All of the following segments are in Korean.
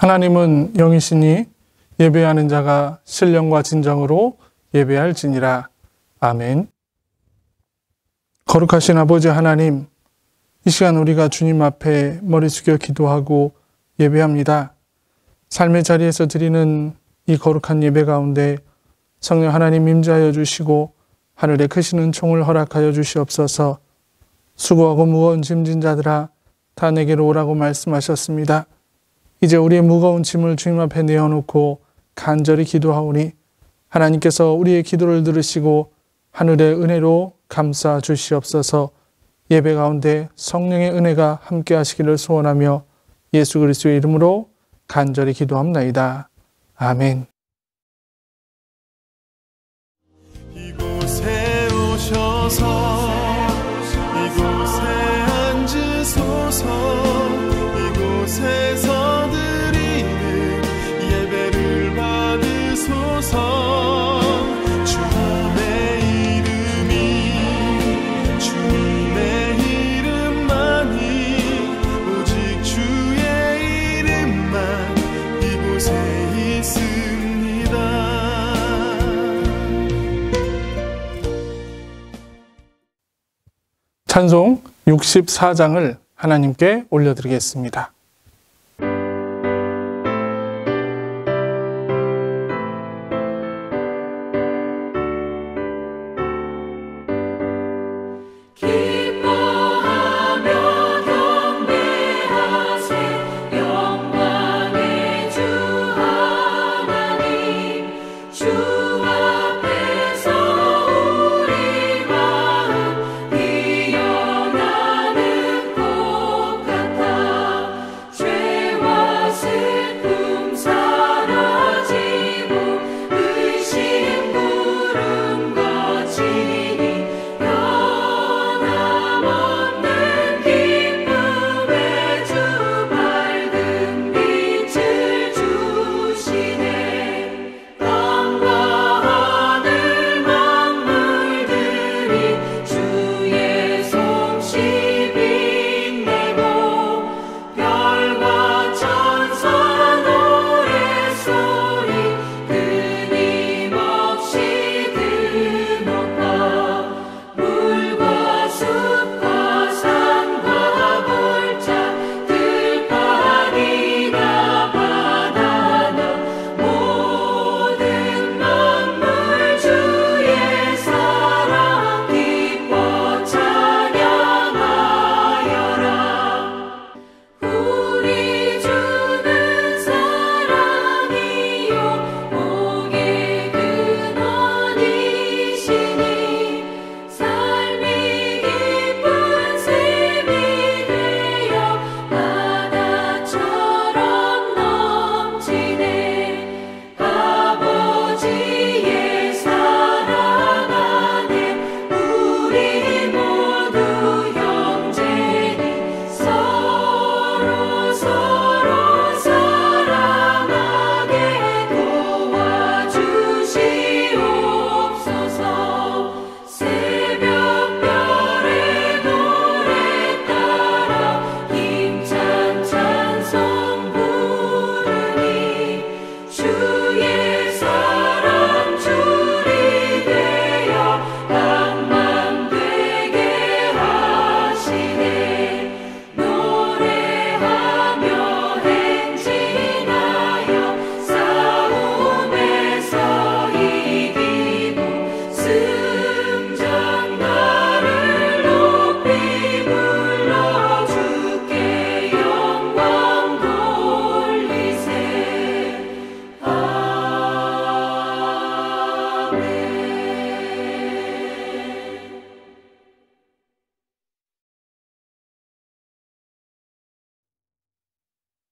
하나님은 영이시니 예배하는 자가 신령과 진정으로 예배할지니라. 아멘. 거룩하신 아버지 하나님, 이 시간 우리가 주님 앞에 머리 숙여 기도하고 예배합니다. 삶의 자리에서 드리는 이 거룩한 예배 가운데 성령 하나님 임재하여 주시고 하늘에 크신 은총을 허락하여 주시옵소서. 수고하고 무거운 짐진 자들아 다 내게로 오라고 말씀하셨습니다. 이제 우리의 무거운 짐을 주님 앞에 내어놓고 간절히 기도하오니 하나님께서 우리의 기도를 들으시고 하늘의 은혜로 감싸 주시옵소서. 예배 가운데 성령의 은혜가 함께 하시기를 소원하며 예수 그리스도의 이름으로 간절히 기도합나이다. 아멘. 이곳에 오셔서 이곳에 앉으소서. 이곳에서 드리는 예배를 받으소서. 찬송 64장을 하나님께 올려드리겠습니다.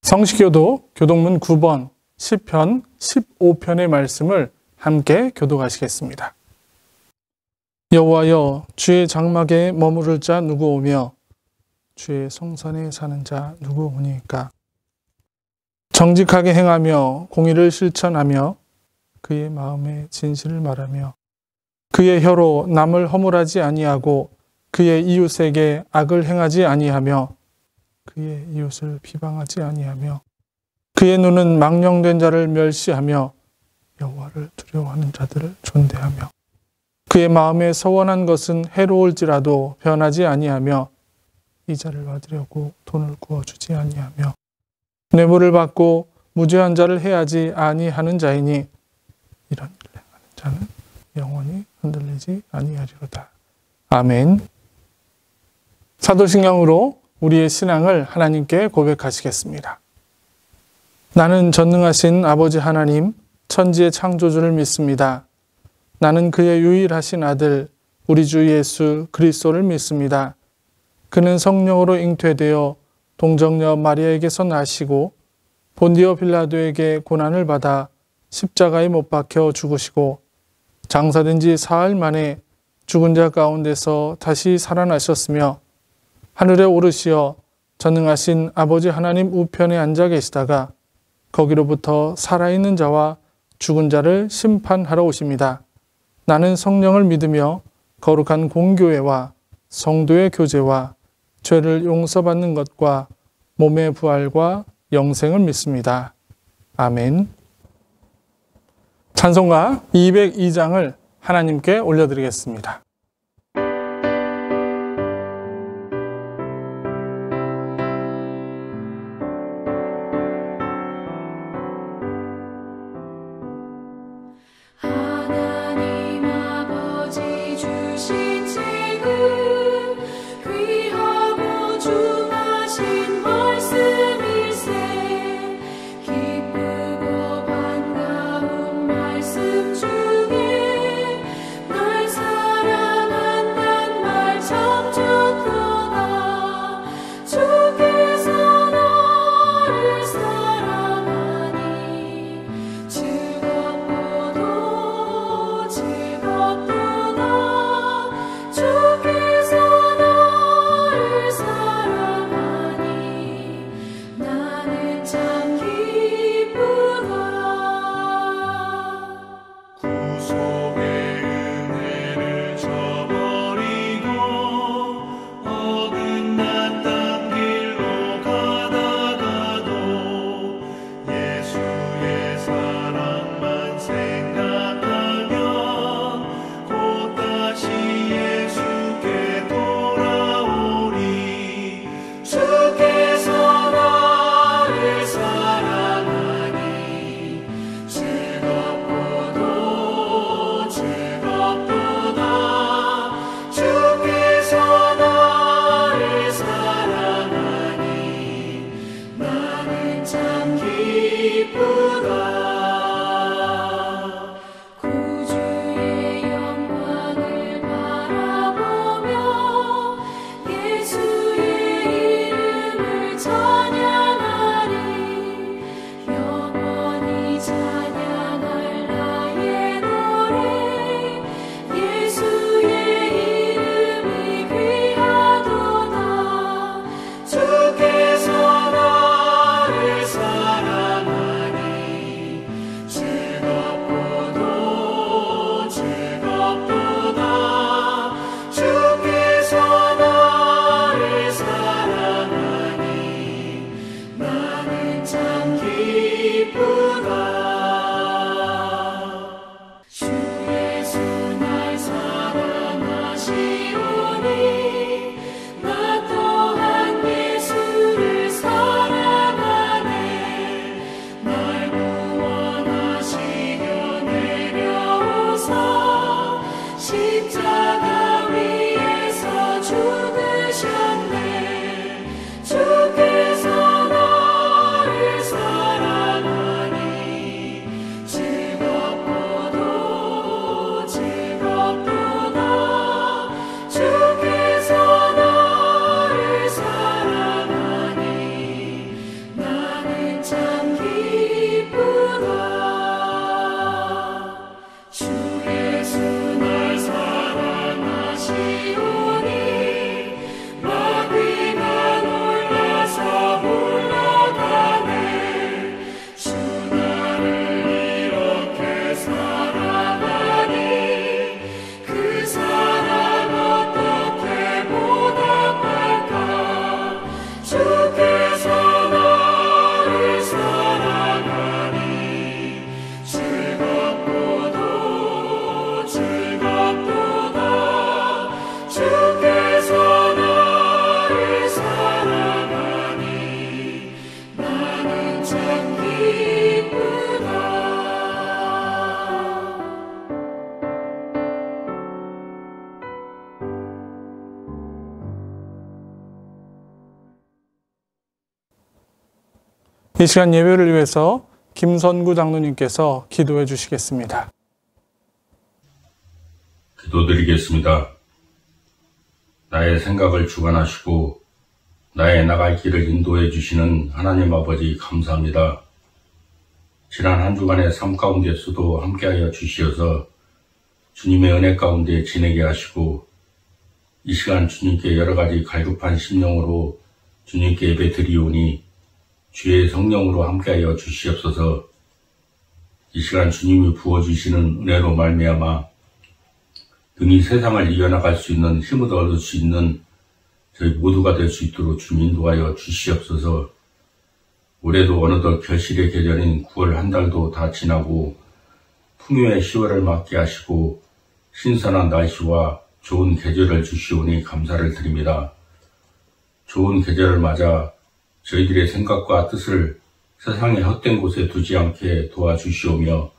성시교도 교동문 9번 시편 15편의 말씀을 함께 교독하시겠습니다. 여호와여, 주의 장막에 머무를 자 누구 오며 주의 성산에 사는 자 누구 오니까. 정직하게 행하며 공의를 실천하며 그의 마음에 진실을 말하며 그의 혀로 남을 허물하지 아니하고 그의 이웃에게 악을 행하지 아니하며 그의 이웃을 비방하지 아니하며 그의 눈은 망령된 자를 멸시하며 여호와를 두려워하는 자들을 존대하며 그의 마음에 서원한 것은 해로울지라도 변하지 아니하며 이자를 받으려고 돈을 구워주지 아니하며 뇌물을 받고 무죄한 자를 해하지 아니하는 자이니 이런 일을 행하는 자는 영원히 흔들리지 아니하리로다. 아멘. 사도신경으로 우리의 신앙을 하나님께 고백하시겠습니다. 나는 전능하신 아버지 하나님, 천지의 창조주를 믿습니다. 나는 그의 유일하신 아들, 우리 주 예수 그리스도를 믿습니다. 그는 성령으로 잉태되어 동정녀 마리아에게서 나시고 본디오 빌라도에게 고난을 받아 십자가에 못 박혀 죽으시고 장사된 지 사흘 만에 죽은 자 가운데서 다시 살아나셨으며 하늘에 오르시어 전능하신 아버지 하나님 우편에 앉아 계시다가 거기로부터 살아있는 자와 죽은 자를 심판하러 오십니다. 나는 성령을 믿으며 거룩한 공교회와 성도의 교제와 죄를 용서받는 것과 몸의 부활과 영생을 믿습니다. 아멘. 찬송가 202장을 하나님께 올려드리겠습니다. 말씀 중에 날 사랑 이 시간 예배를 위해서 김선구 장로님께서 기도해 주시겠습니다. 기도드리겠습니다. 나의 생각을 주관하시고 나의 나갈 길을 인도해 주시는 하나님 아버지 감사합니다. 지난 한 주간의 삶 가운데서도 함께하여 주시어서 주님의 은혜 가운데 지내게 하시고 이 시간 주님께 여러 가지 갈급한 심령으로 주님께 예배 드리오니 주의 성령으로 함께하여 주시옵소서. 이 시간 주님이 부어주시는 은혜로 말미암아 능히 세상을 이겨나갈 수 있는 힘을 얻을 수 있는 저희 모두가 될 수 있도록 주님 인도하여 주시옵소서. 올해도 어느덧 결실의 계절인 9월 한 달도 다 지나고 풍요의 10월을 맞게 하시고 신선한 날씨와 좋은 계절을 주시오니 감사를 드립니다. 좋은 계절을 맞아 저희들의 생각과 뜻을 세상의 헛된 곳에 두지 않게 도와주시오며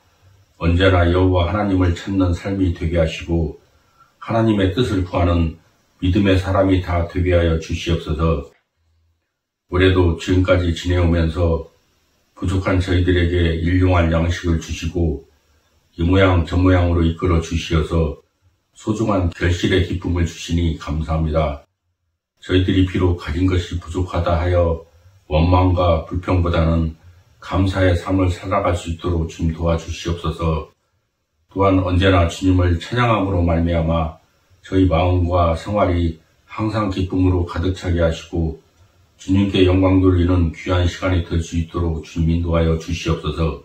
언제나 여호와 하나님을 찾는 삶이 되게 하시고 하나님의 뜻을 구하는 믿음의 사람이 다 되게 하여 주시옵소서. 올해도 지금까지 지내오면서 부족한 저희들에게 일용할 양식을 주시고 이 모양 저 모양으로 이끌어 주시어서 소중한 결실의 기쁨을 주시니 감사합니다. 저희들이 비록 가진 것이 부족하다 하여 원망과 불평보다는 감사의 삶을 살아갈 수 있도록 주님 도와주시옵소서. 또한 언제나 주님을 찬양함으로 말미암아 저희 마음과 생활이 항상 기쁨으로 가득 차게 하시고 주님께 영광 돌리는 귀한 시간이 될 수 있도록 주님 인도하여 주시옵소서.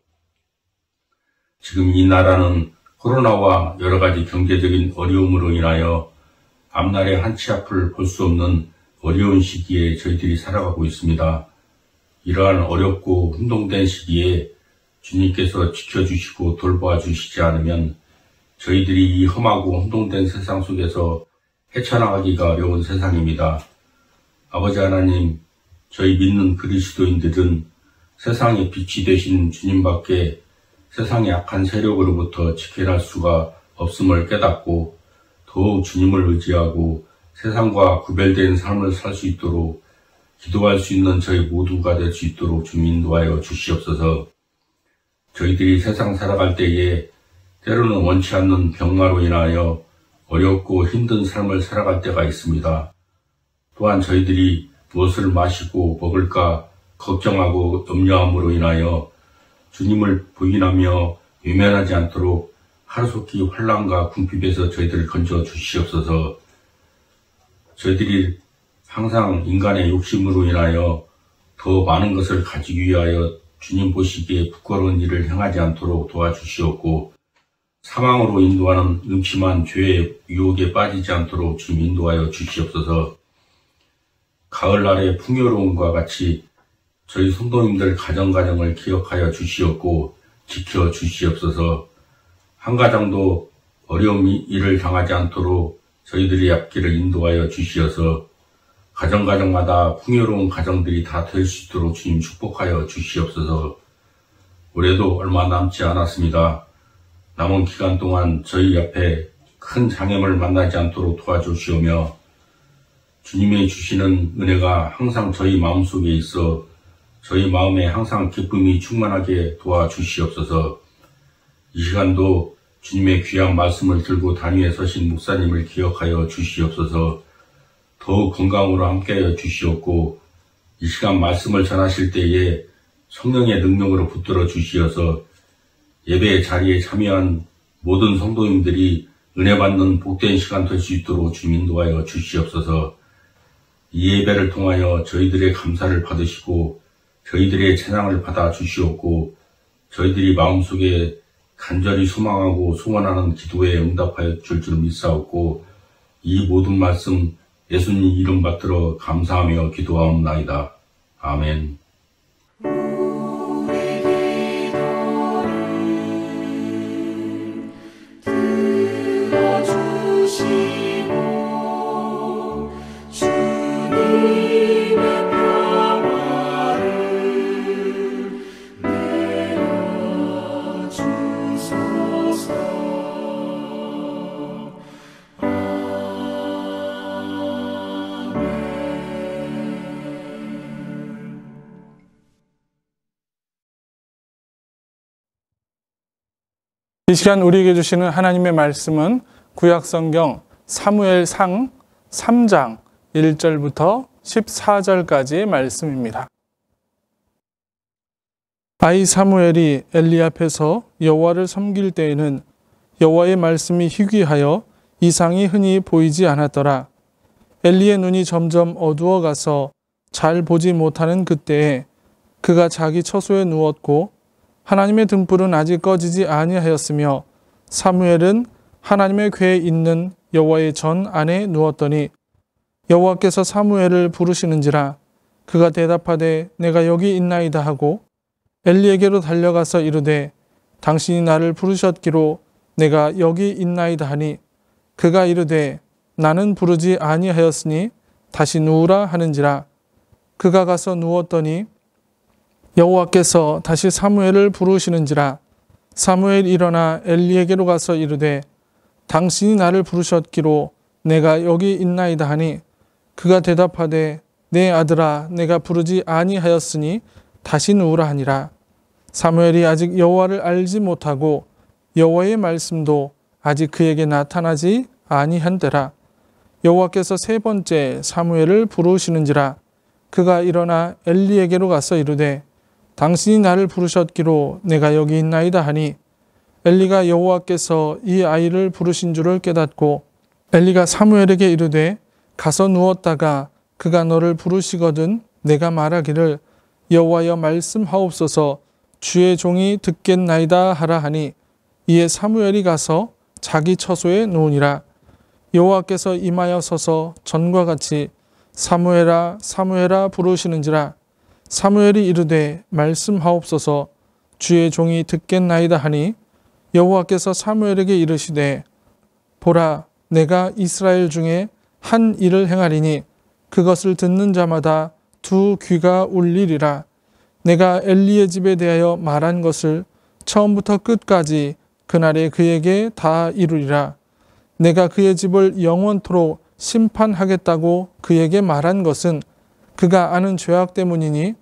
지금 이 나라는 코로나와 여러 가지 경제적인 어려움으로 인하여 앞날의 한치 앞을 볼 수 없는 어려운 시기에 저희들이 살아가고 있습니다. 이러한 어렵고 혼동된 시기에 주님께서 지켜주시고 돌보아 주시지 않으면 저희들이 이 험하고 혼동된 세상 속에서 헤쳐나가기가 어려운 세상입니다. 아버지 하나님, 저희 믿는 그리스도인들은 세상의 빛이 되신 주님밖에 세상의 악한 세력으로부터 지켜낼 수가 없음을 깨닫고 더욱 주님을 의지하고 세상과 구별된 삶을 살 수 있도록 기도할 수 있는 저희 모두가 될 수 있도록 주님 인도하여 주시옵소서. 저희들이 세상 살아갈 때에 때로는 원치 않는 병마로 인하여 어렵고 힘든 삶을 살아갈 때가 있습니다. 또한 저희들이 무엇을 마시고 먹을까 걱정하고 염려함으로 인하여 주님을 부인하며 외면하지 않도록 하루속히 환난과 궁핍에서 저희들을 건져 주시옵소서. 저희들이 항상 인간의 욕심으로 인하여 더 많은 것을 가지기 위하여 주님 보시기에 부끄러운 일을 행하지 않도록 도와주시옵고 사망으로 인도하는 음침한 죄의 유혹에 빠지지 않도록 주님 인도하여 주시옵소서. 가을날의 풍요로움과 같이 저희 성도님들 가정을 기억하여 주시옵고 지켜 주시옵소서. 한 가정도 어려운 일을 당하지 않도록 저희들의 앞길을 인도하여 주시어서 가정마다 풍요로운 가정들이 다 될 수 있도록 주님 축복하여 주시옵소서. 올해도 얼마 남지 않았습니다. 남은 기간 동안 저희 앞에 큰 장애물 만나지 않도록 도와주시오며 주님의 주시는 은혜가 항상 저희 마음속에 있어 저희 마음에 항상 기쁨이 충만하게 도와주시옵소서. 이 시간도 주님의 귀한 말씀을 들고 단위에 서신 목사님을 기억하여 주시옵소서. 더욱 건강으로 함께하여 주시옵고 이 시간 말씀을 전하실 때에 성령의 능력으로 붙들어 주시어서 예배의 자리에 참여한 모든 성도님들이 은혜 받는 복된 시간 될 수 있도록 주님 인도하여 주시옵소서. 이 예배를 통하여 저희들의 감사를 받으시고 저희들의 찬양을 받아 주시옵고 저희들이 마음속에 간절히 소망하고 소원하는 기도에 응답하여 줄 믿사옵고 이 모든 말씀 예수님 이름 받들어 감사하며 기도하옵나이다. 아멘. 이 시간 우리에게 주시는 하나님의 말씀은 구약성경 사무엘상 3장 1절부터 14절까지의 말씀입니다. 아이 사무엘이 엘리 앞에서 여호와를 섬길 때에는 여호와의 말씀이 희귀하여 이상이 흔히 보이지 않았더라. 엘리의 눈이 점점 어두워가서 잘 보지 못하는 그때에 그가 자기 처소에 누웠고 하나님의 등불은 아직 꺼지지 아니하였으며 사무엘은 하나님의 궤에 있는 여호와의 전 안에 누웠더니 여호와께서 사무엘을 부르시는지라. 그가 대답하되 내가 여기 있나이다 하고 엘리에게로 달려가서 이르되 당신이 나를 부르셨기로 내가 여기 있나이다 하니 그가 이르되 나는 부르지 아니하였으니 다시 누우라 하는지라. 그가 가서 누웠더니 여호와께서 다시 사무엘을 부르시는지라. 사무엘이 일어나 엘리에게로 가서 이르되 당신이 나를 부르셨기로 내가 여기 있나이다 하니 그가 대답하되 내 아들아 내가 부르지 아니하였으니 다시 누우라 하니라. 사무엘이 아직 여호와를 알지 못하고 여호와의 말씀도 아직 그에게 나타나지 아니한 때라. 여호와께서 세 번째 사무엘을 부르시는지라. 그가 일어나 엘리에게로 가서 이르되 당신이 나를 부르셨기로 내가 여기 있나이다 하니 엘리가 여호와께서 이 아이를 부르신 줄을 깨닫고 엘리가 사무엘에게 이르되 가서 누웠다가 그가 너를 부르시거든 내가 말하기를 여호와여 말씀하옵소서 주의 종이 듣겠나이다 하라 하니 이에 사무엘이 가서 자기 처소에 누우니라. 여호와께서 임하여 서서 전과 같이 사무엘아 사무엘아 부르시는지라. 사무엘이 이르되 말씀하옵소서 주의 종이 듣겠나이다 하니 여호와께서 사무엘에게 이르시되 보라 내가 이스라엘 중에 한 일을 행하리니 그것을 듣는 자마다 두 귀가 울리리라. 내가 엘리의 집에 대하여 말한 것을 처음부터 끝까지 그날에 그에게 다 이루리라. 내가 그의 집을 영원토록 심판하겠다고 그에게 말한 것은 그가 아는 죄악 때문이니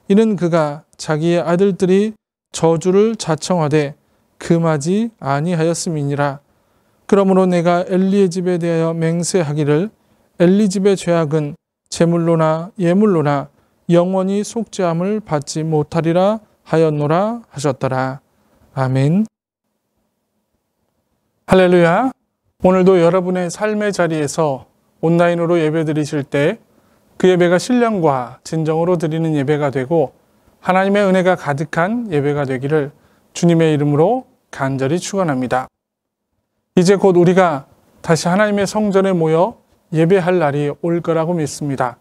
이는 그가 자기의 아들들이 저주를 자청하되 금하지 아니하였음이니라. 그러므로 내가 엘리의 집에 대하여 맹세하기를 엘리 집의 죄악은 제물로나 예물로나 영원히 속죄함을 받지 못하리라 하였노라 하셨더라. 아멘. 할렐루야. 오늘도 여러분의 삶의 자리에서 온라인으로 예배 드리실 때 그 예배가 신령과 진정으로 드리는 예배가 되고 하나님의 은혜가 가득한 예배가 되기를 주님의 이름으로 간절히 축원합니다. 이제 곧 우리가 다시 하나님의 성전에 모여 예배할 날이 올 거라고 믿습니다.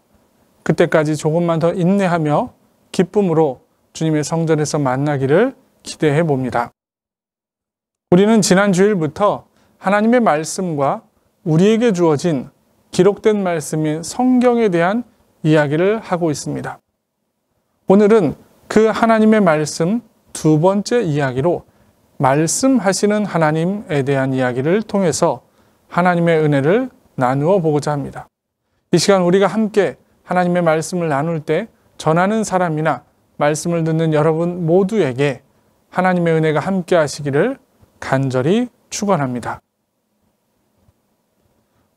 그때까지 조금만 더 인내하며 기쁨으로 주님의 성전에서 만나기를 기대해 봅니다. 우리는 지난 주일부터 하나님의 말씀과 우리에게 주어진 기록된 말씀인 성경에 대한 이야기를 하고 있습니다. 오늘은 그 하나님의 말씀 두 번째 이야기로 말씀하시는 하나님에 대한 이야기를 통해서 하나님의 은혜를 나누어 보고자 합니다. 이 시간 우리가 함께 하나님의 말씀을 나눌 때 전하는 사람이나 말씀을 듣는 여러분 모두에게 하나님의 은혜가 함께 하시기를 간절히 축원합니다.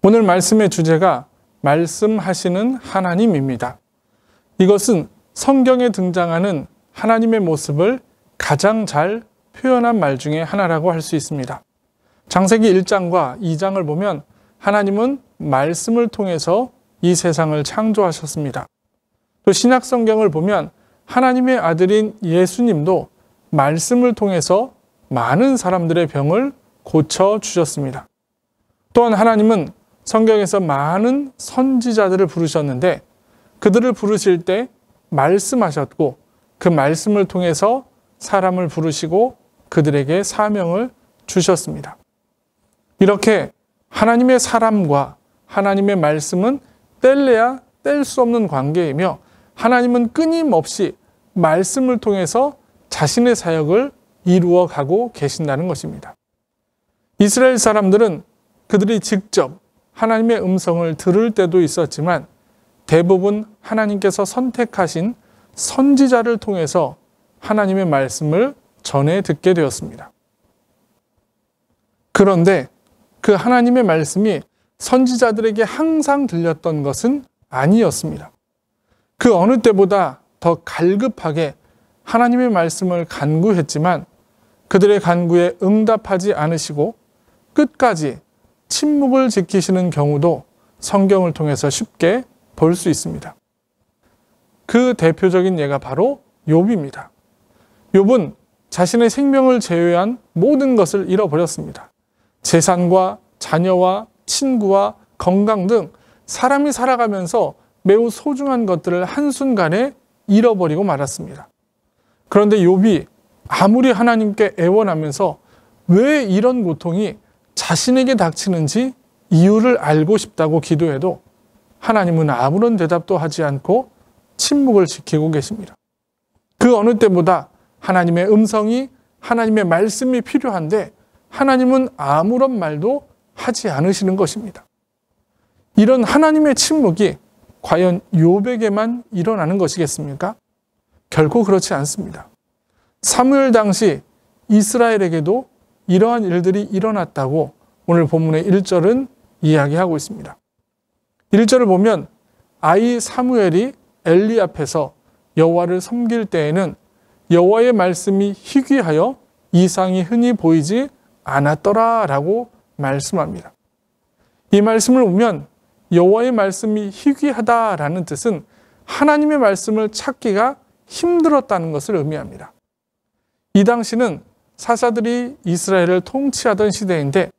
오늘 말씀의 주제가 말씀하시는 하나님입니다. 이것은 성경에 등장하는 하나님의 모습을 가장 잘 표현한 말 중에 하나라고 할 수 있습니다. 창세기 1장과 2장을 보면 하나님은 말씀을 통해서 이 세상을 창조하셨습니다. 또 신약 성경을 보면 하나님의 아들인 예수님도 말씀을 통해서 많은 사람들의 병을 고쳐주셨습니다. 또한 하나님은 성경에서 많은 선지자들을 부르셨는데 그들을 부르실 때 말씀하셨고 그 말씀을 통해서 사람을 부르시고 그들에게 사명을 주셨습니다. 이렇게 하나님의 사람과 하나님의 말씀은 뗄래야 뗄 수 없는 관계이며 하나님은 끊임없이 말씀을 통해서 자신의 사역을 이루어가고 계신다는 것입니다. 이스라엘 사람들은 그들이 직접 하나님의 음성을 들을 때도 있었지만 대부분 하나님께서 선택하신 선지자를 통해서 하나님의 말씀을 전해 듣게 되었습니다. 그런데 그 하나님의 말씀이 선지자들에게 항상 들렸던 것은 아니었습니다. 그 어느 때보다 더 갈급하게 하나님의 말씀을 간구했지만 그들의 간구에 응답하지 않으시고 끝까지 침묵을 지키시는 경우도 성경을 통해서 쉽게 볼 수 있습니다. 그 대표적인 예가 바로 욥입니다. 욥은 자신의 생명을 제외한 모든 것을 잃어버렸습니다. 재산과 자녀와 친구와 건강 등 사람이 살아가면서 매우 소중한 것들을 한순간에 잃어버리고 말았습니다. 그런데 욥이 아무리 하나님께 애원하면서 왜 이런 고통이 자신에게 닥치는지 이유를 알고 싶다고 기도해도 하나님은 아무런 대답도 하지 않고 침묵을 지키고 계십니다. 그 어느 때보다 하나님의 음성이, 하나님의 말씀이 필요한데 하나님은 아무런 말도 하지 않으시는 것입니다. 이런 하나님의 침묵이 과연 욥에게만 일어나는 것이겠습니까? 결코 그렇지 않습니다. 사무엘 당시 이스라엘에게도 이러한 일들이 일어났다고 오늘 본문의 1절은 이야기하고 있습니다. 1절을 보면 아이 사무엘이 엘리 앞에서 여호와를 섬길 때에는 여호와의 말씀이 희귀하여 이상이 흔히 보이지 않았더라라고 말씀합니다. 이 말씀을 보면 여호와의 말씀이 희귀하다라는 뜻은 하나님의 말씀을 찾기가 힘들었다는 것을 의미합니다. 이 당시는 사사들이 이스라엘을 통치하던 시대인데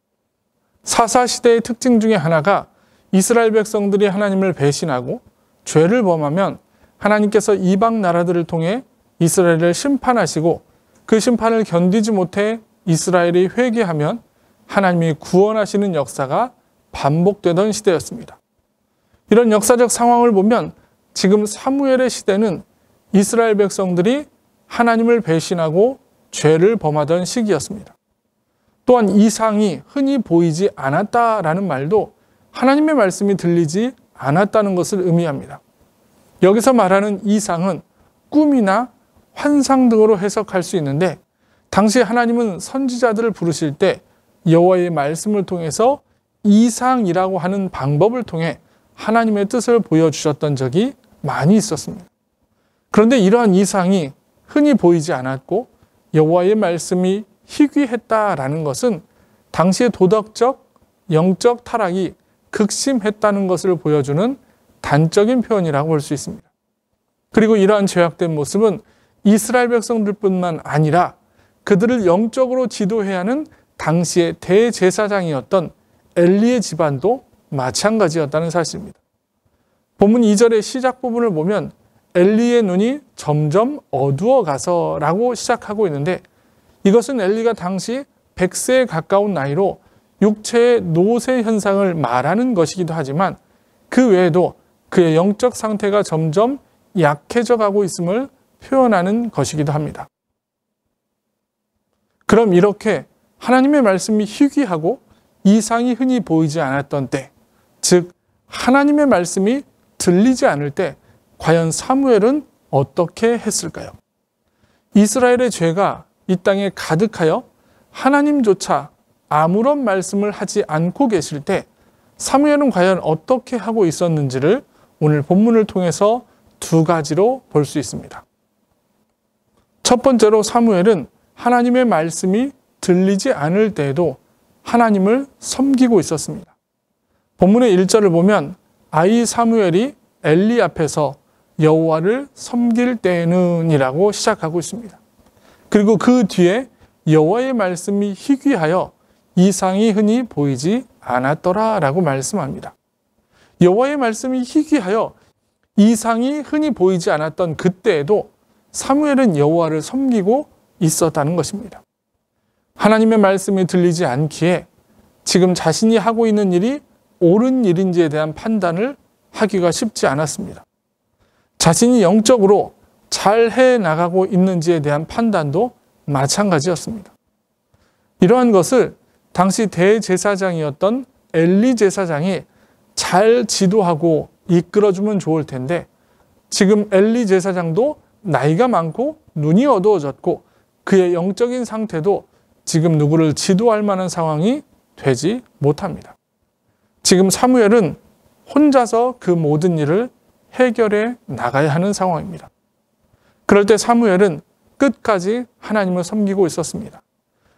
사사시대의 특징 중에 하나가 이스라엘 백성들이 하나님을 배신하고 죄를 범하면 하나님께서 이방 나라들을 통해 이스라엘을 심판하시고 그 심판을 견디지 못해 이스라엘이 회개하면 하나님이 구원하시는 역사가 반복되던 시대였습니다. 이런 역사적 상황을 보면 지금 사무엘의 시대는 이스라엘 백성들이 하나님을 배신하고 죄를 범하던 시기였습니다. 또한 이상이 흔히 보이지 않았다라는 말도 하나님의 말씀이 들리지 않았다는 것을 의미합니다. 여기서 말하는 이상은 꿈이나 환상 등으로 해석할 수 있는데 당시 하나님은 선지자들을 부르실 때 여호와의 말씀을 통해서 이상이라고 하는 방법을 통해 하나님의 뜻을 보여주셨던 적이 많이 있었습니다. 그런데 이러한 이상이 흔히 보이지 않았고 여호와의 말씀이 희귀했다라는 것은 당시의 도덕적, 영적 타락이 극심했다는 것을 보여주는 단적인 표현이라고 볼 수 있습니다. 그리고 이러한 죄악된 모습은 이스라엘 백성들뿐만 아니라 그들을 영적으로 지도해야 하는 당시의 대제사장이었던 엘리의 집안도 마찬가지였다는 사실입니다. 본문 2절의 시작 부분을 보면 엘리의 눈이 점점 어두워가서 라고 시작하고 있는데 이것은 엘리가 당시 100세에 가까운 나이로 육체의 노쇠 현상을 말하는 것이기도 하지만 그 외에도 그의 영적 상태가 점점 약해져 가고 있음을 표현하는 것이기도 합니다. 그럼 이렇게 하나님의 말씀이 희귀하고 이상이 흔히 보이지 않았던 때, 즉 하나님의 말씀이 들리지 않을 때 과연 사무엘은 어떻게 했을까요? 이스라엘의 죄가 이 땅에 가득하여 하나님조차 아무런 말씀을 하지 않고 계실 때 사무엘은 과연 어떻게 하고 있었는지를 오늘 본문을 통해서 두 가지로 볼 수 있습니다. 첫 번째로 사무엘은 하나님의 말씀이 들리지 않을 때에도 하나님을 섬기고 있었습니다. 본문의 1절을 보면 아이 사무엘이 엘리 앞에서 여호와를 섬길 때에는 이라고 시작하고 있습니다. 그리고 그 뒤에 여호와의 말씀이 희귀하여 이상이 흔히 보이지 않았더라 라고 말씀합니다. 여호와의 말씀이 희귀하여 이상이 흔히 보이지 않았던 그때에도 사무엘은 여호와를 섬기고 있었다는 것입니다. 하나님의 말씀이 들리지 않기에 지금 자신이 하고 있는 일이 옳은 일인지에 대한 판단을 하기가 쉽지 않았습니다. 자신이 영적으로 잘 해나가고 있는지에 대한 판단도 마찬가지였습니다. 이러한 것을 당시 대제사장이었던 엘리 제사장이 잘 지도하고 이끌어주면 좋을 텐데 지금 엘리 제사장도 나이가 많고 눈이 어두워졌고 그의 영적인 상태도 지금 누구를 지도할 만한 상황이 되지 못합니다. 지금 사무엘은 혼자서 그 모든 일을 해결해 나가야 하는 상황입니다. 그럴 때 사무엘은 끝까지 하나님을 섬기고 있었습니다.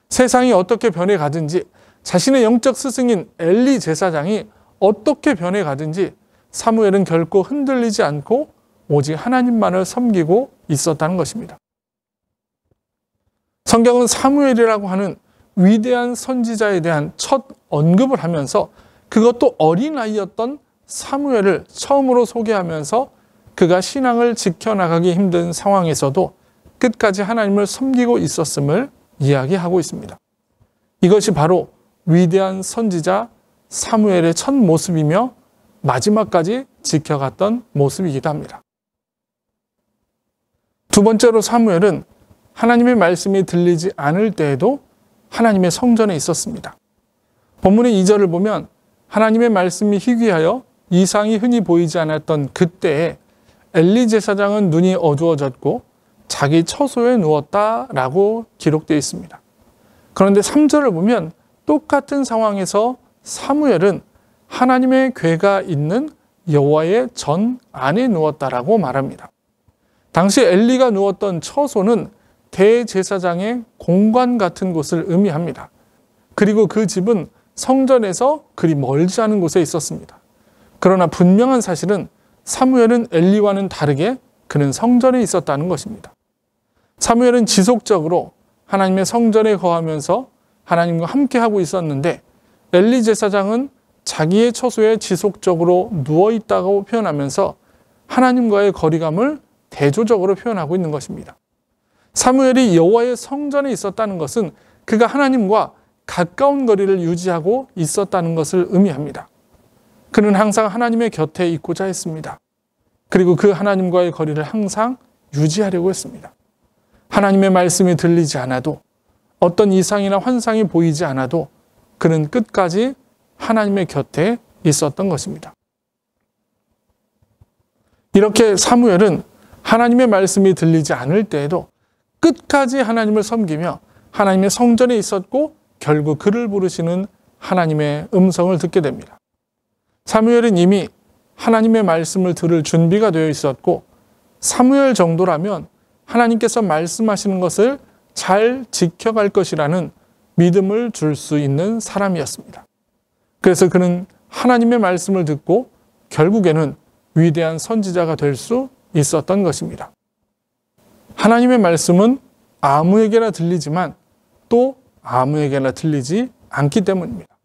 세상이 어떻게 변해가든지, 자신의 영적 스승인 엘리 제사장이 어떻게 변해가든지 사무엘은 결코 흔들리지 않고 오직 하나님만을 섬기고 있었다는 것입니다. 성경은 사무엘이라고 하는 위대한 선지자에 대한 첫 언급을 하면서 그것도 어린아이였던 사무엘을 처음으로 소개하면서 그가 신앙을 지켜나가기 힘든 상황에서도 끝까지 하나님을 섬기고 있었음을 이야기하고 있습니다. 이것이 바로 위대한 선지자 사무엘의 첫 모습이며 마지막까지 지켜갔던 모습이기도 합니다. 두 번째로 사무엘은 하나님의 말씀이 들리지 않을 때에도 하나님의 성전에 있었습니다. 본문의 2절을 보면 하나님의 말씀이 희귀하여 이상이 흔히 보이지 않았던 그때에 엘리 제사장은 눈이 어두워졌고 자기 처소에 누웠다라고 기록되어 있습니다. 그런데 3절을 보면 똑같은 상황에서 사무엘은 하나님의 궤가 있는 여호와의 전 안에 누웠다라고 말합니다. 당시 엘리가 누웠던 처소는 대제사장의 공관 같은 곳을 의미합니다. 그리고 그 집은 성전에서 그리 멀지 않은 곳에 있었습니다. 그러나 분명한 사실은 사무엘은 엘리와는 다르게 그는 성전에 있었다는 것입니다. 사무엘은 지속적으로 하나님의 성전에 거하면서 하나님과 함께하고 있었는데 엘리 제사장은 자기의 처소에 지속적으로 누워있다고 표현하면서 하나님과의 거리감을 대조적으로 표현하고 있는 것입니다. 사무엘이 여호와의 성전에 있었다는 것은 그가 하나님과 가까운 거리를 유지하고 있었다는 것을 의미합니다. 그는 항상 하나님의 곁에 있고자 했습니다. 그리고 그 하나님과의 거리를 항상 유지하려고 했습니다. 하나님의 말씀이 들리지 않아도, 어떤 이상이나 환상이 보이지 않아도 그는 끝까지 하나님의 곁에 있었던 것입니다. 이렇게 사무엘은 하나님의 말씀이 들리지 않을 때에도 끝까지 하나님을 섬기며 하나님의 성전에 있었고 결국 그를 부르시는 하나님의 음성을 듣게 됩니다. 사무엘은 이미 하나님의 말씀을 들을 준비가 되어 있었고 사무엘 정도라면 하나님께서 말씀하시는 것을 잘 지켜갈 것이라는 믿음을 줄 수 있는 사람이었습니다. 그래서 그는 하나님의 말씀을 듣고 결국에는 위대한 선지자가 될 수 있었던 것입니다. 하나님의 말씀은 아무에게나 들리지만 또 아무에게나 들리지 않기 때문입니다.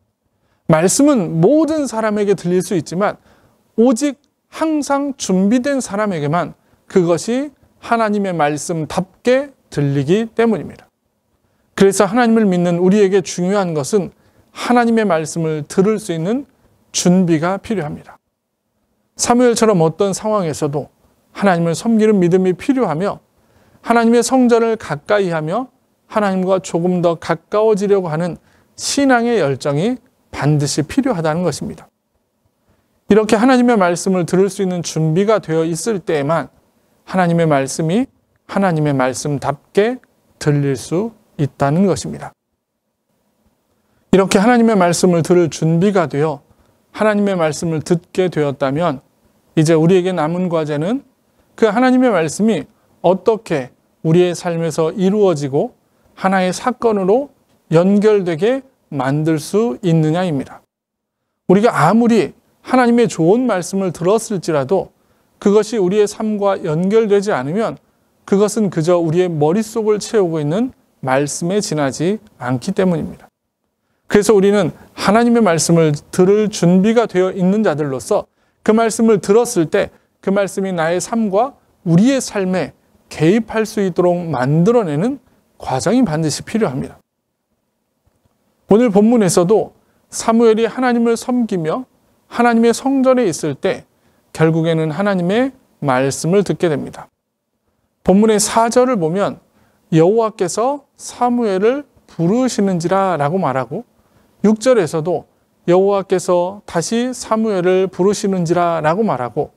말씀은 모든 사람에게 들릴 수 있지만 오직 항상 준비된 사람에게만 그것이 하나님의 말씀답게 들리기 때문입니다. 그래서 하나님을 믿는 우리에게 중요한 것은 하나님의 말씀을 들을 수 있는 준비가 필요합니다. 사무엘처럼 어떤 상황에서도 하나님을 섬기는 믿음이 필요하며 하나님의 성전을 가까이 하며 하나님과 조금 더 가까워지려고 하는 신앙의 열정이 반드시 필요하다는 것입니다. 이렇게 하나님의 말씀을 들을 수 있는 준비가 되어 있을 때에만 하나님의 말씀이 하나님의 말씀답게 들릴 수 있다는 것입니다. 이렇게 하나님의 말씀을 들을 준비가 되어 하나님의 말씀을 듣게 되었다면 이제 우리에게 남은 과제는 그 하나님의 말씀이 어떻게 우리의 삶에서 이루어지고 하나의 사건으로 연결되게 만들 수 있느냐입니다. 우리가 아무리 하나님의 좋은 말씀을 들었을지라도 그것이 우리의 삶과 연결되지 않으면 그것은 그저 우리의 머릿속을 채우고 있는 말씀에 지나지 않기 때문입니다. 그래서 우리는 하나님의 말씀을 들을 준비가 되어 있는 자들로서 그 말씀을 들었을 때 그 말씀이 나의 삶과 우리의 삶에 개입할 수 있도록 만들어내는 과정이 반드시 필요합니다. 오늘 본문에서도 사무엘이 하나님을 섬기며 하나님의 성전에 있을 때 결국에는 하나님의 말씀을 듣게 됩니다. 본문의 4절을 보면 여호와께서 사무엘을 부르시는지라 라고 말하고 6절에서도 여호와께서 다시 사무엘을 부르시는지라 라고 말하고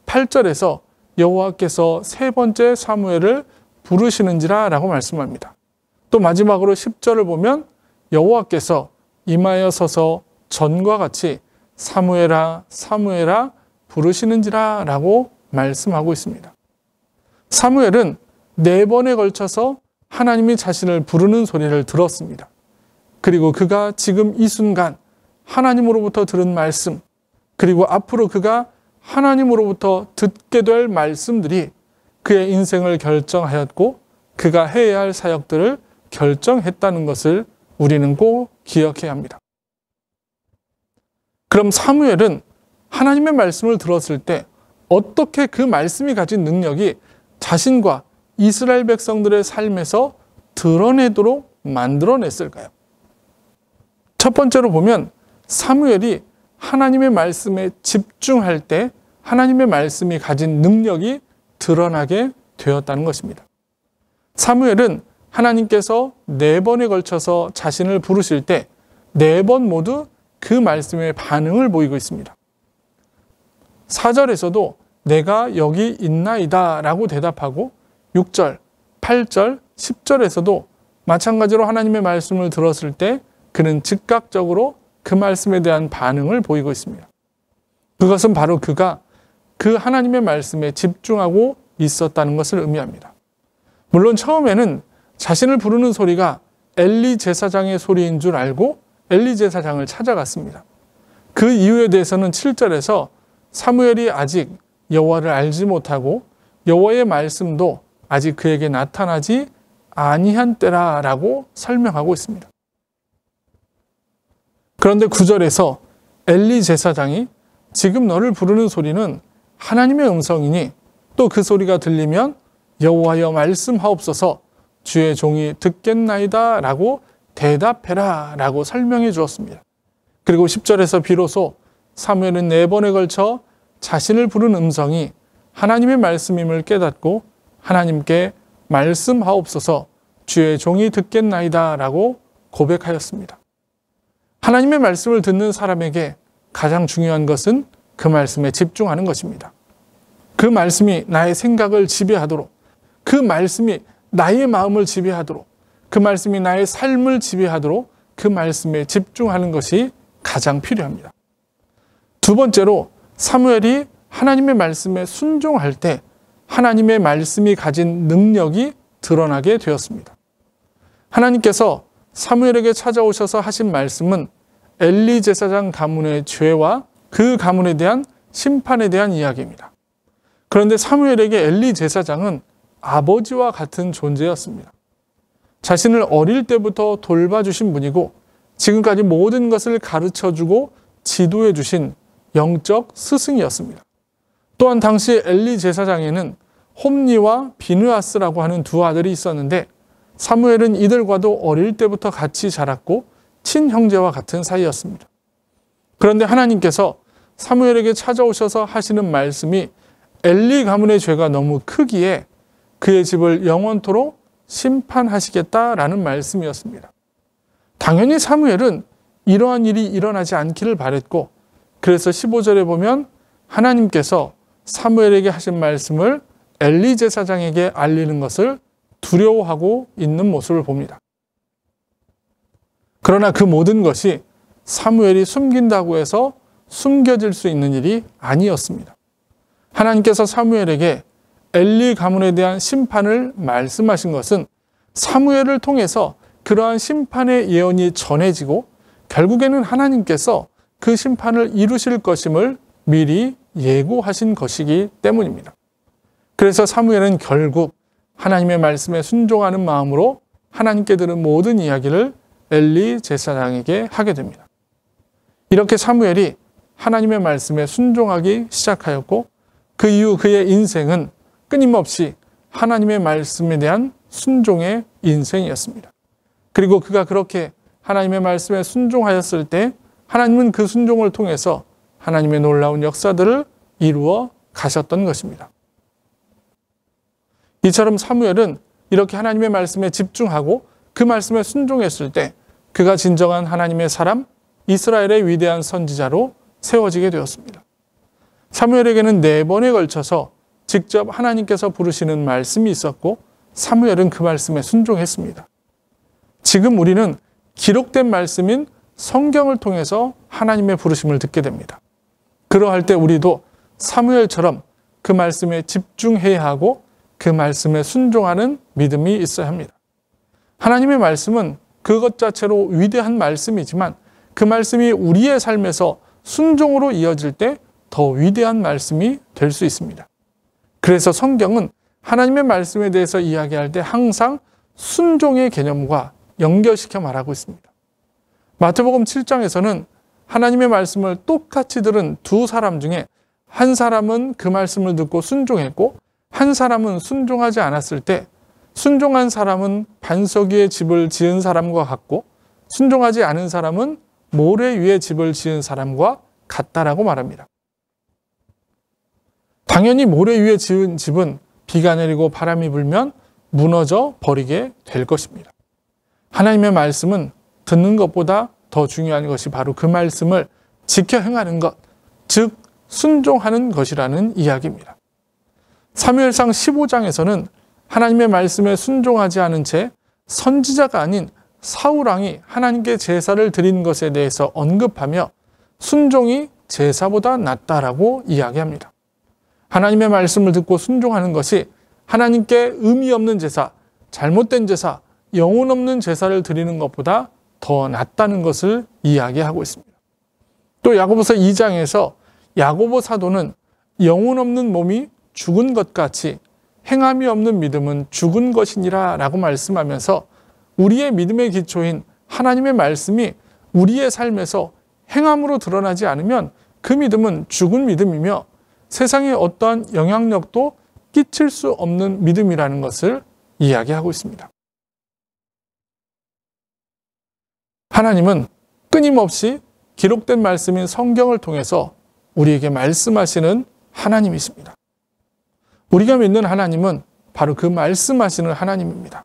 8절에서 여호와께서 세 번째 사무엘을 부르시는지라 라고 말씀합니다. 또 마지막으로 10절을 보면 여호와께서 임하여 서서 전과 같이 사무엘아 사무엘아 부르시는지라 라고 말씀하고 있습니다. 사무엘은 4번에 걸쳐서 하나님이 자신을 부르는 소리를 들었습니다. 그리고 그가 지금 이 순간 하나님으로부터 들은 말씀, 그리고 앞으로 그가 하나님으로부터 듣게 될 말씀들이 그의 인생을 결정하였고 그가 해야 할 사역들을 결정했다는 것을 우리는 꼭 기억해야 합니다. 그럼 사무엘은 하나님의 말씀을 들었을 때 어떻게 그 말씀이 가진 능력이 자신과 이스라엘 백성들의 삶에서 드러내도록 만들어냈을까요? 첫 번째로 보면 사무엘이 하나님의 말씀에 집중할 때 하나님의 말씀이 가진 능력이 드러나게 되었다는 것입니다. 사무엘은 하나님께서 4번에 걸쳐서 자신을 부르실 때 4번 모두 그 말씀에 반응을 보이고 있습니다. 4절에서도 내가 여기 있나이다 라고 대답하고 6절, 8절, 10절에서도 마찬가지로 하나님의 말씀을 들었을 때 그는 즉각적으로 그 말씀에 대한 반응을 보이고 있습니다. 그것은 바로 그가 그 하나님의 말씀에 집중하고 있었다는 것을 의미합니다. 물론 처음에는 자신을 부르는 소리가 엘리 제사장의 소리인 줄 알고 엘리 제사장을 찾아갔습니다. 그 이유에 대해서는 7절에서 사무엘이 아직 여호와를 알지 못하고 여호와의 말씀도 아직 그에게 나타나지 아니한 때라라고 설명하고 있습니다. 그런데 9절에서 엘리 제사장이 지금 너를 부르는 소리는 하나님의 음성이니 또 그 소리가 들리면 여호와여 말씀하옵소서 주의 종이 듣겠나이다 라고 대답해라 라고 설명해 주었습니다. 그리고 10절에서 비로소 사무엘은 4번에 걸쳐 자신을 부른 음성이 하나님의 말씀임을 깨닫고 하나님께 말씀하옵소서 주의 종이 듣겠나이다 라고 고백하였습니다. 하나님의 말씀을 듣는 사람에게 가장 중요한 것은 그 말씀에 집중하는 것입니다. 그 말씀이 나의 생각을 지배하도록, 그 말씀이 나의 마음을 지배하도록, 그 말씀이 나의 삶을 지배하도록 그 말씀에 집중하는 것이 가장 필요합니다. 두 번째로 사무엘이 하나님의 말씀에 순종할 때 하나님의 말씀이 가진 능력이 드러나게 되었습니다. 하나님께서 사무엘에게 찾아오셔서 하신 말씀은 엘리 제사장 가문의 죄와 그 가문에 대한 심판에 대한 이야기입니다. 그런데 사무엘에게 엘리 제사장은 아버지와 같은 존재였습니다. 자신을 어릴 때부터 돌봐주신 분이고 지금까지 모든 것을 가르쳐주고 지도해주신 영적 스승이었습니다. 또한 당시 엘리 제사장에는 홈니와 비느하스라고 하는 2 아들이 있었는데 사무엘은 이들과도 어릴 때부터 같이 자랐고 친형제와 같은 사이였습니다. 그런데 하나님께서 사무엘에게 찾아오셔서 하시는 말씀이 엘리 가문의 죄가 너무 크기에 그의 집을 영원토록 심판하시겠다라는 말씀이었습니다. 당연히 사무엘은 이러한 일이 일어나지 않기를 바랬고 그래서 15절에 보면 하나님께서 사무엘에게 하신 말씀을 엘리 제사장에게 알리는 것을 두려워하고 있는 모습을 봅니다. 그러나 그 모든 것이 사무엘이 숨긴다고 해서 숨겨질 수 있는 일이 아니었습니다. 하나님께서 사무엘에게 엘리 가문에 대한 심판을 말씀하신 것은 사무엘을 통해서 그러한 심판의 예언이 전해지고 결국에는 하나님께서 그 심판을 이루실 것임을 미리 예고하신 것이기 때문입니다. 그래서 사무엘은 결국 하나님의 말씀에 순종하는 마음으로 하나님께 들은 모든 이야기를 엘리 제사장에게 하게 됩니다. 이렇게 사무엘이 하나님의 말씀에 순종하기 시작하였고 그 이후 그의 인생은 끊임없이 하나님의 말씀에 대한 순종의 인생이었습니다. 그리고 그가 그렇게 하나님의 말씀에 순종하였을 때 하나님은 그 순종을 통해서 하나님의 놀라운 역사들을 이루어 가셨던 것입니다. 이처럼 사무엘은 이렇게 하나님의 말씀에 집중하고 그 말씀에 순종했을 때 그가 진정한 하나님의 사람, 이스라엘의 위대한 선지자로 세워지게 되었습니다. 사무엘에게는 4번에 걸쳐서 직접 하나님께서 부르시는 말씀이 있었고 사무엘은 그 말씀에 순종했습니다. 지금 우리는 기록된 말씀인 성경을 통해서 하나님의 부르심을 듣게 됩니다. 그러할 때 우리도 사무엘처럼 그 말씀에 집중해야 하고 그 말씀에 순종하는 믿음이 있어야 합니다. 하나님의 말씀은 그것 자체로 위대한 말씀이지만 그 말씀이 우리의 삶에서 순종으로 이어질 때 더 위대한 말씀이 될 수 있습니다. 그래서 성경은 하나님의 말씀에 대해서 이야기할 때 항상 순종의 개념과 연결시켜 말하고 있습니다. 마태복음 7장에서는 하나님의 말씀을 똑같이 들은 두 사람 중에 한 사람은 그 말씀을 듣고 순종했고 한 사람은 순종하지 않았을 때 순종한 사람은 반석 위에 집을 지은 사람과 같고 순종하지 않은 사람은 모래 위에 집을 지은 사람과 같다라고 말합니다. 당연히 모래 위에 지은 집은 비가 내리고 바람이 불면 무너져 버리게 될 것입니다. 하나님의 말씀은 듣는 것보다 더 중요한 것이 바로 그 말씀을 지켜 행하는 것, 즉 순종하는 것이라는 이야기입니다. 사무엘상 15장에서는 하나님의 말씀에 순종하지 않은 채 선지자가 아닌 사울왕이 하나님께 제사를 드리는 것에 대해서 언급하며 순종이 제사보다 낫다라고 이야기합니다. 하나님의 말씀을 듣고 순종하는 것이 하나님께 의미 없는 제사, 잘못된 제사, 영혼 없는 제사를 드리는 것보다 더 낫다는 것을 이야기하고 있습니다. 또 야고보서 2장에서 야고보 사도는 영혼 없는 몸이 죽은 것 같이 행함이 없는 믿음은 죽은 것이니라 라고 말씀하면서 우리의 믿음의 기초인 하나님의 말씀이 우리의 삶에서 행함으로 드러나지 않으면 그 믿음은 죽은 믿음이며 세상에 어떠한 영향력도 끼칠 수 없는 믿음이라는 것을 이야기하고 있습니다. 하나님은 끊임없이 기록된 말씀인 성경을 통해서 우리에게 말씀하시는 하나님이십니다. 우리가 믿는 하나님은 바로 그 말씀하시는 하나님입니다.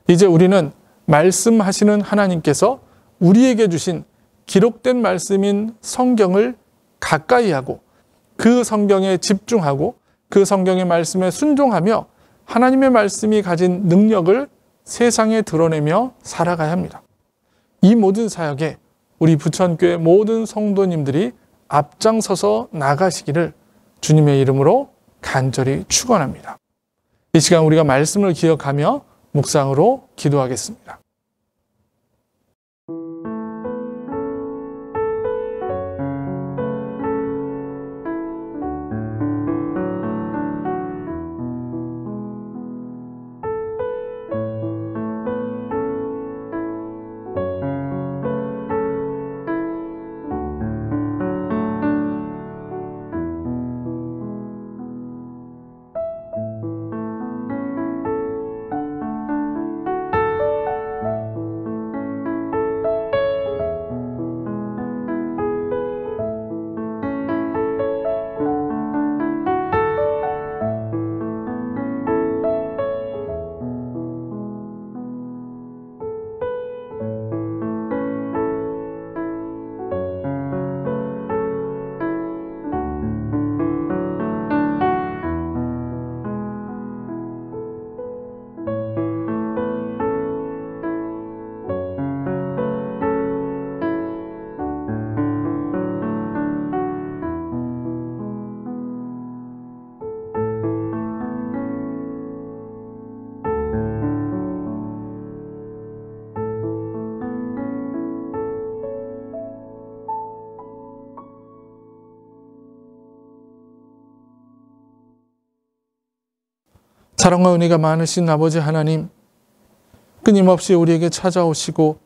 이제 우리는 말씀하시는 하나님께서 우리에게 주신 기록된 말씀인 성경을 가까이 하고 그 성경에 집중하고 그 성경의 말씀에 순종하며 하나님의 말씀이 가진 능력을 세상에 드러내며 살아가야 합니다. 이 모든 사역에 우리 부천교회 모든 성도님들이 앞장서서 나가시기를 주님의 이름으로 간절히 축원합니다. 이 시간 우리가 말씀을 기억하며 묵상으로 기도하겠습니다. 사랑과 은혜가 많으신 아버지 하나님, 끊임없이 우리에게 찾아오시고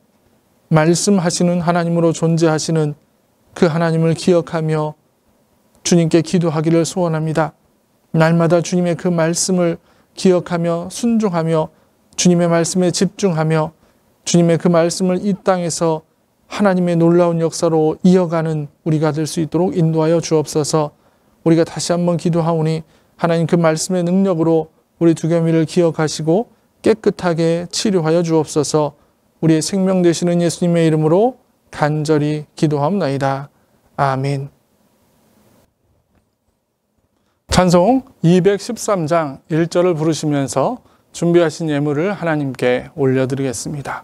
말씀하시는 하나님으로 존재하시는 그 하나님을 기억하며 주님께 기도하기를 소원합니다. 날마다 주님의 그 말씀을 기억하며 순종하며 주님의 말씀에 집중하며 주님의 그 말씀을 이 땅에서 하나님의 놀라운 역사로 이어가는 우리가 될 수 있도록 인도하여 주옵소서. 우리가 다시 한번 기도하오니 하나님 그 말씀의 능력으로 우리 두개미를 기억하시고 깨끗하게 치료하여 주옵소서. 우리의 생명 되시는 예수님의 이름으로 간절히 기도하옵나이다. 아멘. 찬송 213장 1절을 부르시면서 준비하신 예물을 하나님께 올려드리겠습니다.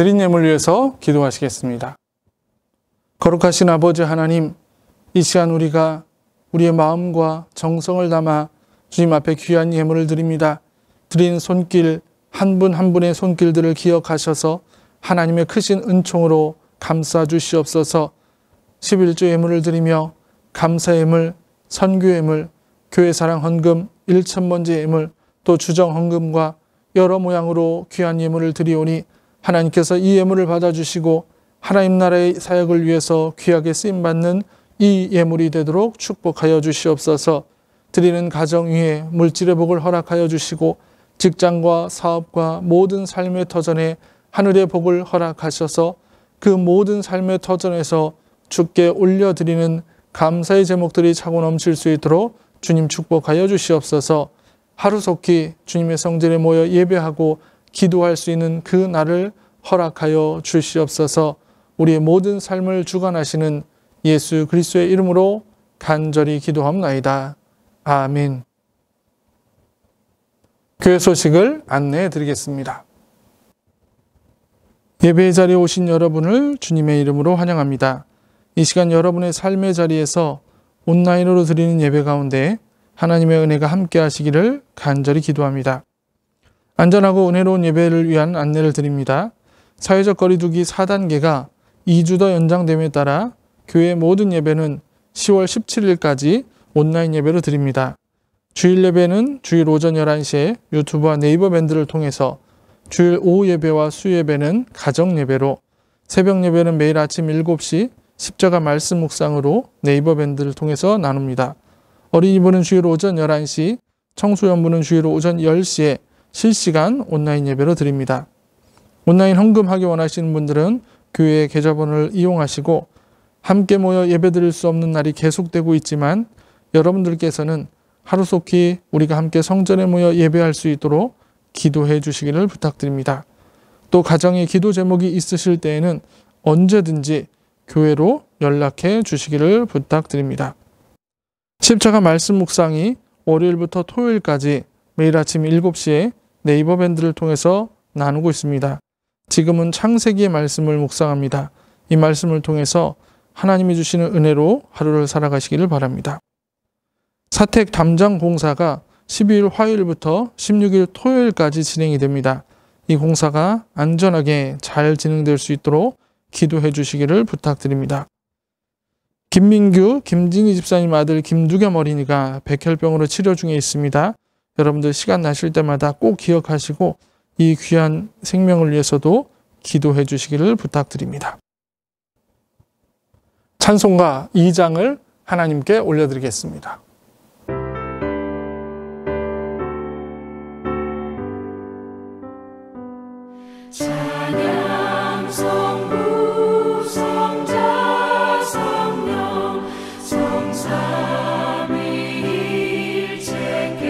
드린 예물 위해서 기도하시겠습니다. 거룩하신 아버지 하나님, 이 시간 우리가 우리의 마음과 정성을 담아 주님 앞에 귀한 예물을 드립니다. 드린 손길, 한 분 한 분의 손길들을 기억하셔서 하나님의 크신 은총으로 감싸 주시옵소서. 11조 예물을 드리며 감사 예물, 선교 예물, 교회 사랑 헌금, 1,000번째 예물, 또 주정 헌금과 여러 모양으로 귀한 예물을 드리오니 하나님께서 이 예물을 받아주시고 하나님 나라의 사역을 위해서 귀하게 쓰임받는 이 예물이 되도록 축복하여 주시옵소서. 드리는 가정 위에 물질의 복을 허락하여 주시고 직장과 사업과 모든 삶의 터전에 하늘의 복을 허락하셔서 그 모든 삶의 터전에서 주께 올려드리는 감사의 제목들이 차고 넘칠 수 있도록 주님 축복하여 주시옵소서. 하루속히 주님의 성전에 모여 예배하고 기도할 수 있는 그 날을 허락하여 주시옵소서. 우리의 모든 삶을 주관하시는 예수 그리스도의 이름으로 간절히 기도합나이다. 아멘. 교회 소식을 안내해 드리겠습니다. 예배의 자리에 오신 여러분을 주님의 이름으로 환영합니다. 이 시간 여러분의 삶의 자리에서 온라인으로 드리는 예배 가운데 하나님의 은혜가 함께 하시기를 간절히 기도합니다. 안전하고 은혜로운 예배를 위한 안내를 드립니다. 사회적 거리두기 4단계가 2주 더 연장됨에 따라 교회 모든 예배는 10월 17일까지 온라인 예배로 드립니다. 주일 예배는 주일 오전 11시에 유튜브와 네이버 밴드를 통해서, 주일 오후 예배와 수 예배는 가정 예배로, 새벽 예배는 매일 아침 7시 십자가 말씀 묵상으로 네이버 밴드를 통해서 나눕니다. 어린이부는 주일 오전 11시, 청소년부는 주일 오전 10시에 실시간 온라인 예배로 드립니다. 온라인 헌금하기 원하시는 분들은 교회의 계좌번호를 이용하시고 함께 모여 예배드릴 수 없는 날이 계속되고 있지만 여러분들께서는 하루속히 우리가 함께 성전에 모여 예배할 수 있도록 기도해 주시기를 부탁드립니다. 또 가정에 기도 제목이 있으실 때에는 언제든지 교회로 연락해 주시기를 부탁드립니다. 십자가 말씀 묵상이 월요일부터 토요일까지 매일 아침 7시에 네이버 밴드를 통해서 나누고 있습니다. 지금은 창세기의 말씀을 묵상합니다. 이 말씀을 통해서 하나님이 주시는 은혜로 하루를 살아가시기를 바랍니다. 사택 담장 공사가 12일 화요일부터 16일 토요일까지 진행이 됩니다. 이 공사가 안전하게 잘 진행될 수 있도록 기도해 주시기를 부탁드립니다. 김민규, 김진희 집사님 아들 김두겸 어린이가 백혈병으로 치료 중에 있습니다. 여러분들 시간 나실 때마다 꼭 기억하시고 이 귀한 생명을 위해서도 기도해 주시기를 부탁드립니다. 찬송가 2장을 하나님께 올려드리겠습니다. 찬양 성부 성자 성령 성삼위일체께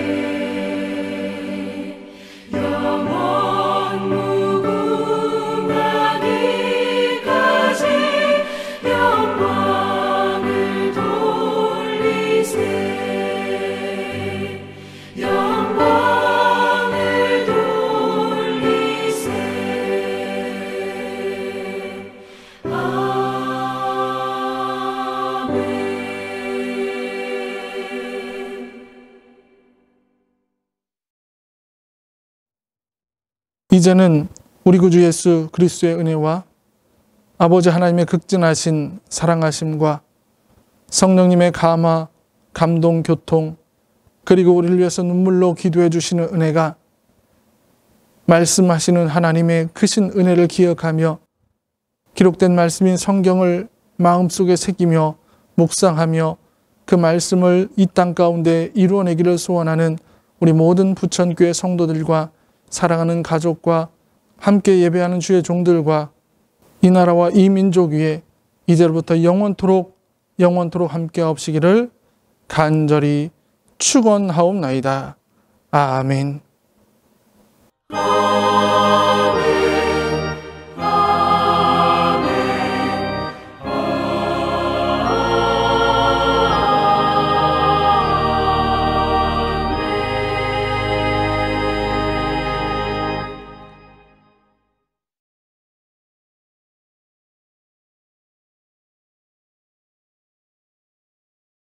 영원 무궁하기까지 영광을 돌리세 영광을 돌리세 이제는 우리 구주 예수 그리스도의 은혜와 아버지 하나님의 극진하신 사랑하심과 성령님의 감화, 감동, 교통, 그리고 우리를 위해서 눈물로 기도해 주시는 은혜가 말씀하시는 하나님의 크신 은혜를 기억하며 기록된 말씀인 성경을 마음속에 새기며 묵상하며 그 말씀을 이 땅 가운데 이루어내기를 소원하는 우리 모든 부천교회 성도들과 사랑하는 가족과 함께 예배하는 주의 종들과 이 나라와 이 민족 위에 이제로부터 영원토록 함께 하옵시기를 간절히 축원하옵나이다. 아멘.